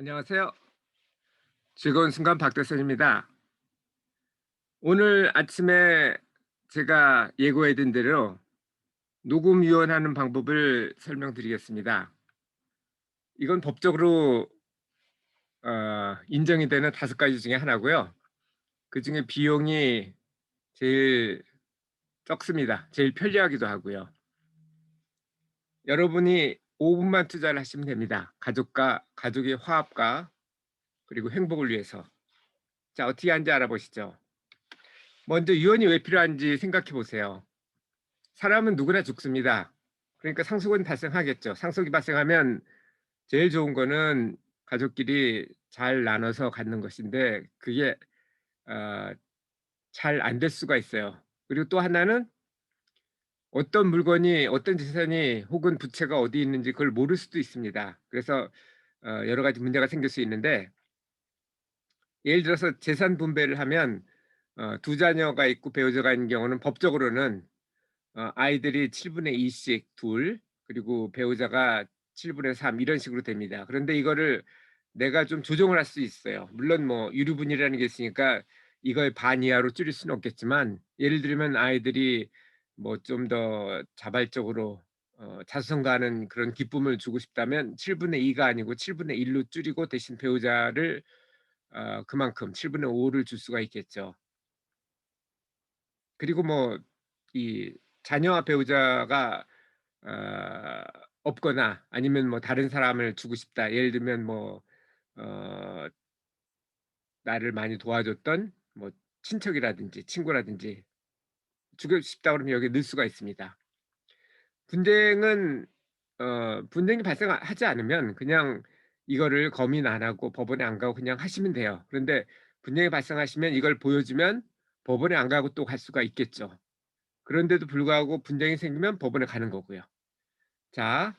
안녕하세요. 즐거운 순간 박대선입니다. 오늘 아침에 제가 예고해둔 대로 녹음 유언하는 방법을 설명드리겠습니다. 이건 법적으로 인정이 되는 5가지 중에 하나고요. 그중에 비용이 제일 적습니다. 제일 편리하기도 하고요. 여러분이 5분만 투자를 하시면 됩니다. 가족의 화합과 그리고 행복을 위해서. 자, 어떻게 하는지 알아보시죠. 먼저 유언이 왜 필요한지 생각해 보세요. 사람은 누구나 죽습니다. 그러니까 상속은 발생하겠죠. 상속이 발생하면 제일 좋은 거는 가족끼리 잘 나눠서 갖는 것인데 그게 어 잘 안 될 수가 있어요. 그리고 또 하나는 어떤 물건이 어떤 재산이 혹은 부채가 어디 있는지 그걸 모를 수도 있습니다. 그래서 여러 가지 문제가 생길 수 있는데 예를 들어서 재산 분배를 하면 두 자녀가 있고 배우자가 있는 경우는 법적으로는 아이들이 7분의 2씩 둘 그리고 배우자가 7분의 3 이런 식으로 됩니다. 그런데 이거를 내가 좀 조정을 할 수 있어요. 물론 뭐 유류분열이라는 게 있으니까 이걸 반 이하로 줄일 수는 없겠지만 예를 들면 아이들이 뭐 좀 더 자발적으로 자수성가하는 그런 기쁨을 주고 싶다면 7분의 2가 아니고 7분의 1로 줄이고 대신 배우자를 그만큼 7분의 5를 줄 수가 있겠죠. 그리고 뭐 이 자녀와 배우자가 어 없거나 아니면 뭐 다른 사람을 주고 싶다. 예를 들면 뭐 어 나를 많이 도와줬던 뭐 친척이라든지 친구라든지 주고 싶다 그러면 여기에 넣을 수가 있습니다. 분쟁은 분쟁이 발생하지 않으면 그냥 이거를 검인 안 하고 법원에 안 가고 그냥 하시면 돼요. 그런데 분쟁이 발생하시면 이걸 보여주면 법원에 안 가고 또 갈 수가 있겠죠. 그런데도 불구하고 분쟁이 생기면 법원에 가는 거고요. 자,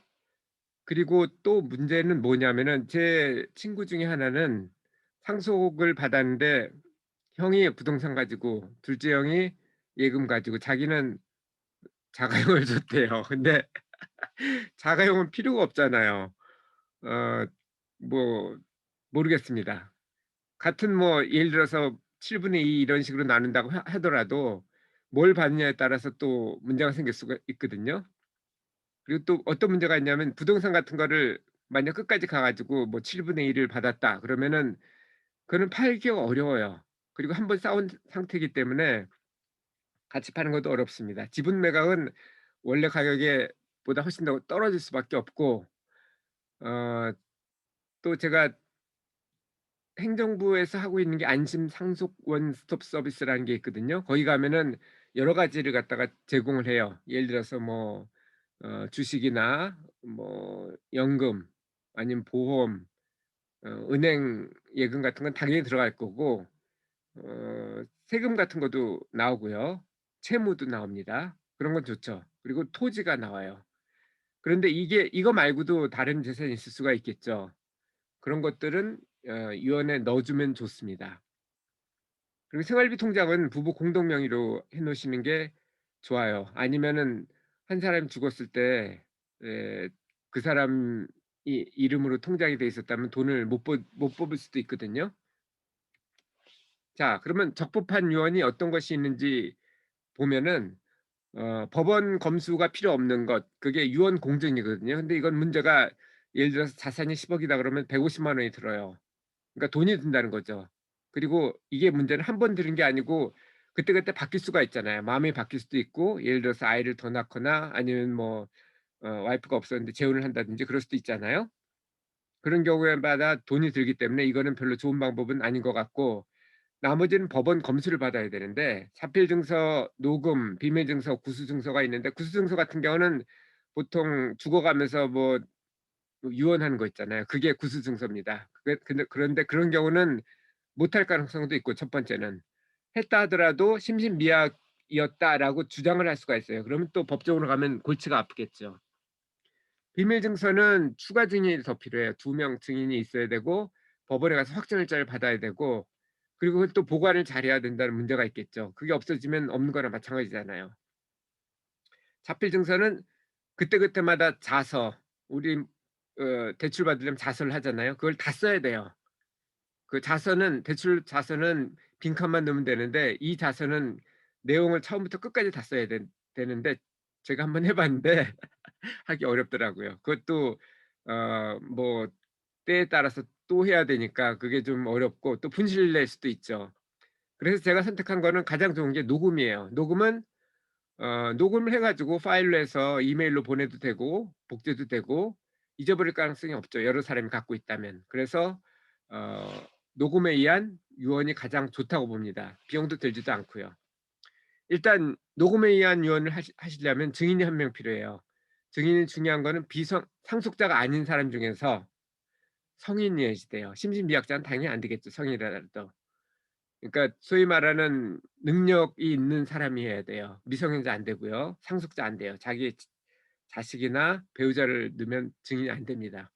그리고 또 문제는 뭐냐면은 제 친구 중에 하나는 상속을 받았는데 형이 부동산 가지고 둘째 형이 예금 가지고 자기는 자가용을 줬대요. 근데 자가용은 필요가 없잖아요. 어 뭐 모르겠습니다. 같은 뭐 예를 들어서 7분의 2 이런 식으로 나눈다고 하더라도 뭘 받느냐에 따라서 또 문제가 생길 수가 있거든요. 그리고 또 어떤 문제가 있냐면 부동산 같은 거를 만약 끝까지 가 가지고 뭐 7분의 1을 받았다 그러면은 그거는 팔기가 어려워요. 그리고 한번 싸운 상태이기 때문에 같이 파는 것도 어렵습니다. 지분 매각은 원래 가격에 보다 훨씬 더 떨어질 수밖에 없고 어 또 제가 행정부에서 하고 있는 게 안심 상속 원스톱 서비스라는 게 있거든요. 거기 가면은 여러 가지를 갖다가 제공을 해요. 예를 들어서 뭐 주식이나 뭐 연금 아니면 보험 은행 예금 같은 건 당연히 들어갈 거고 세금 같은 것도 나오고요. 채무도 나옵니다. 그런 건 좋죠. 그리고 토지가 나와요. 그런데 이거 말고도 다른 재산이 있을 수가 있겠죠. 그런 것들은 유언에 넣어 주면 좋습니다. 그리고 생활비 통장은 부부 공동 명의로 해 놓으시는 게 좋아요. 아니면은 한 사람이 죽었을 때 예 그 사람이 이름으로 통장이 돼 있었다면 돈을 못 뽑을 수도 있거든요. 자, 그러면 적법한 유언이 어떤 것이 있는지 보면은 법원 검수가 필요 없는 것 그게 유언 공증이거든요. 근데 이건 문제가 예를 들어서 자산이 10억 이다 그러면 150만 원이 들어요. 그러니까 돈이 든다는 거죠. 그리고 이게 문제는 한 번 드는 게 아니고 그때그때 바뀔 수가 있잖아요. 마음이 바뀔 수도 있고 예를 들어서 아이를 더 낳거나 아니면 뭐 와이프가 없었는데 재혼을 한다든지 그럴 수도 있잖아요. 그런 경우에마다 돈이 들기 때문에 이거는 별로 좋은 방법은 아닌 것 같고 나머지는 법원 검수를 받아야 되는데 자필증서, 녹음, 비밀증서, 구수증서가 있는데 구수증서 같은 경우는 보통 죽어가면서 뭐 유언하는 거 있잖아요. 그게 구수증서입니다. 그런데 그런 경우는 못할 가능성도 있고 첫 번째는. 했다 하더라도 심신미약이었다라고 주장을 할 수가 있어요. 그러면 또 법적으로 가면 골치가 아프겠죠. 비밀 증서는 추가 증인이 더 필요해요. 2명 증인이 있어야 되고 법원에 가서 확정일자를 받아야 되고 그리고 그걸 또 보관을 잘해야 된다는 문제가 있겠죠. 그게 없어지면 없는 거나 마찬가지잖아요. 자필 증서는 그때그때마다 자서 우리 대출 받으려면 자서를 하잖아요. 그걸 다 써야 돼요. 그 자서는 대출 자서는 빈칸만 넣으면 되는데 이 자서는 내용을 처음부터 끝까지 다 써야 되는데 제가 한번 해 봤는데 하기 어렵더라고요. 그것도 뭐 때에 따라서 또 해야 되니까 그게 좀 어렵고 또 분실 낼 수도 있죠. 그래서 제가 선택한 거는 가장 좋은 게 녹음이에요. 녹음은 녹음을 해 가지고 파일로 해서 이메일로 보내도 되고 복제도 되고 잊어버릴 가능성이 없죠, 여러 사람이 갖고 있다면. 그래서 어 녹음에 의한 유언이 가장 좋다고 봅니다. 비용도 들지도 않고요. 일단 녹음에 의한 유언을 하시려면 증인이 한 명 필요해요. 증인이 중요한 거는 상속자가 아닌 사람 중에서 성인이어야지 돼요. 심신미약자는 당연히 안 되겠죠, 성인이라도. 그러니까 소위 말하는 능력이 있는 사람이 해야 돼요. 미성년자 안 되고요. 상속자 안 돼요. 자기 자식이나 배우자를 넣으면 증인이 안 됩니다.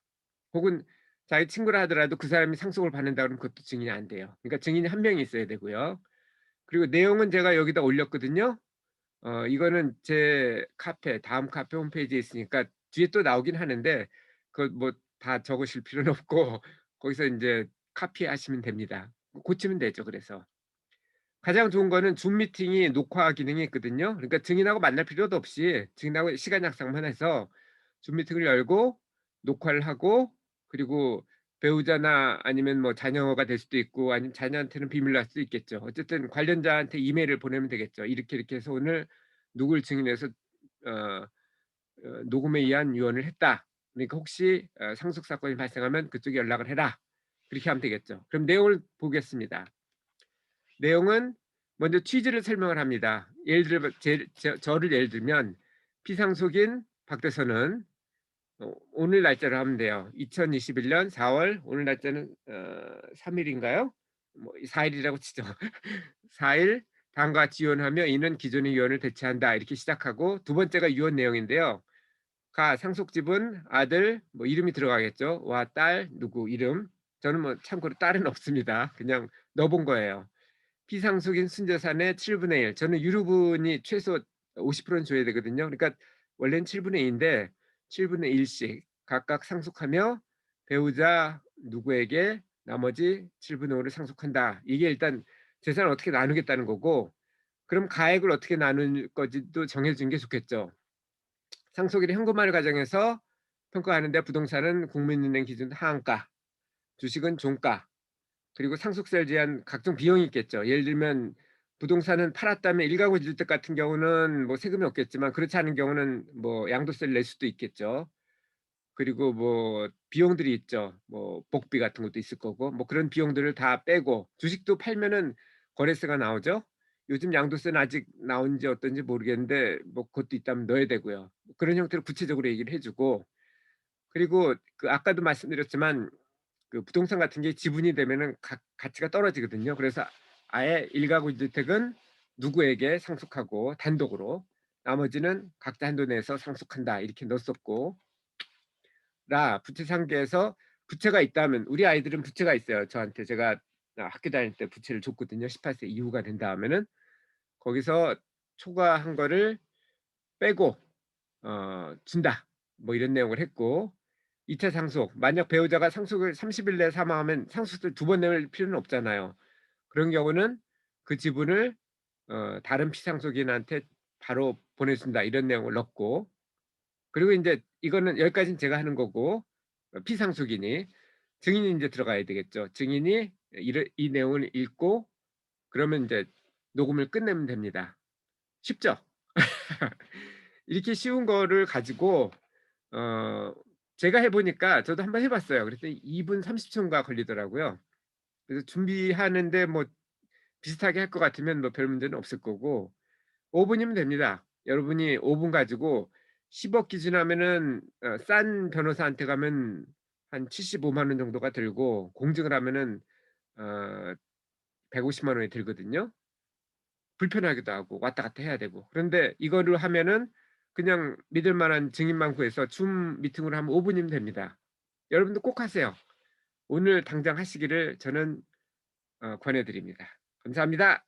혹은 자기 친구라 하더라도 그 사람이 상속을 받는다 그러면 그것도 증인이 안 돼요. 그러니까 증인이 한 명이 있어야 되고요. 그리고 내용은 제가 여기다 올렸거든요. 이거는 제 다음 카페 홈페이지에 있으니까 뒤에 또 나오긴 하는데 그거 뭐 다 적으실 필요는 없고 거기서 인제 카피하시면 됩니다. 고치면 되죠, 그래서. 가장 좋은 거는 줌 미팅이 녹화 기능이 있거든요. 그러니까 증인하고 만날 필요도 없이 증인하고 시간 약속만 해서 줌 미팅을 열고 녹화를 하고 그리고 배우자나 아니면 뭐 자녀가 될 수도 있고 아니면 자녀한테는 비밀로 할 수도 있겠죠. 어쨌든 관련자한테 이메일을 보내면 되겠죠. "이렇게 이렇게 해서 오늘 누구를 증인해서 어 녹음에 의한 유언을 했다. 그러니까 혹시 상속 사건이 발생하면 그쪽에 연락을 해라." 그렇게 하면 되겠죠. 그럼 내용을 보겠습니다. 내용은 먼저 취지를 설명을 합니다. 예를 들면 저를 예를 들면 피상속인 박 대선은 오늘 날짜로 하면 돼요. 2021년 4월 오늘 날짜는 3 일인가요? 뭐 4 일이라고 치죠. 4일 다음과 같이 유언하며 이는 기존의 유언을 대체한다. 이렇게 시작하고 두 번째가 유언 내용인데요. 상속집은 아들 뭐 이름이 들어가겠죠. 와 딸 누구 이름. 저는 뭐 참고로 딸은 없습니다. 그냥 넣어 본 거예요. 피상속인 순재산의 7분의 1 저는 유류분이 최소 50%는 줘야 되거든요. 그러니까 원래는 7분의 2 인데 7분의 1씩 각각 상속하며 배우자 누구에게 나머지 7분의 5를 상속한다. 이게 일단 재산을 어떻게 나누겠다는 거고 그럼 가액을 어떻게 나눌 건지도 정해 주는 게 좋겠죠. 상속일이 현금화를 가정해서 평가하는데 부동산은 국민은행 기준 하한가, 주식은 종가, 그리고 상속세를 제한 각종 비용이 있겠죠. 예를 들면 부동산은 팔았다면 일가구 주택 같은 경우는 뭐 세금이 없겠지만 그렇지 않은 경우는 뭐 양도세를 낼 수도 있겠죠. 그리고 뭐 비용들이 있죠. 뭐 복비 같은 것도 있을 거고 뭐 그런 비용들을 다 빼고 주식도 팔면은 거래세가 나오죠. 요즘 양도세는 아직 나온지 어떤지 모르겠는데 뭐 그것도 있다면 넣어야 되고요. 그런 형태로 구체적으로 얘기를 해 주고 그리고 그 아까도 말씀드렸지만 그 부동산 같은 게 지분이 되면은 가치가 떨어지거든요. 그래서 아예 일가구 주택은 누구에게 상속하고 단독으로 나머지는 각자 한도 내에서 상속한다 이렇게 넣었었고 부채 상계에서 부채가 있다면 우리 아이들은 부채가 있어요. 저한테 제가 학교 다닐 때 부채를 줬거든요. 18세 이후가 된 다음에는 거기서 초과한 거를 빼고 준다. 뭐 이런 내용을 했고 2차 상속 만약 배우자가 상속을 30일 내에 사망하면 상속세를 두 번 낼 필요는 없잖아요. 그런 경우는 그 지분을 다른 피상속인한테 바로 보내준다 이런 내용을 넣고 그리고 인제 이거는 여기까지는 제가 하는 거고 피상속인이 증인이 인제 들어가야 되겠죠. 증인이 이 내용을 읽고 그러면 인제 녹음을 끝내면 됩니다. 쉽죠? 이렇게 쉬운 거를 가지고 어 제가 해 보니까 저도 한번 해 봤어요. 그랬더니 2분 30 초인가 걸리더라고요. 그래서 준비하는데 뭐 비슷하게 할 것 같으면 뭐 별 문제는 없을 거고 5 분이면 됩니다. 여러분이 5분 가지고 10억 기준하면은 싼 변호사한테 가면 한 75만 원 정도가 들고 공증을 하면은 어 150만 원이 들거든요. 불편하기도 하고 왔다 갔다 해야 되고. 그런데 이거를 하면은 그냥 믿을 만한 증인만 구해서 줌 미팅으로 하면 5 분이면 됩니다. 여러분도 꼭 하세요. 오늘 당장 하시기를 저는 권해 드립니다. 감사합니다.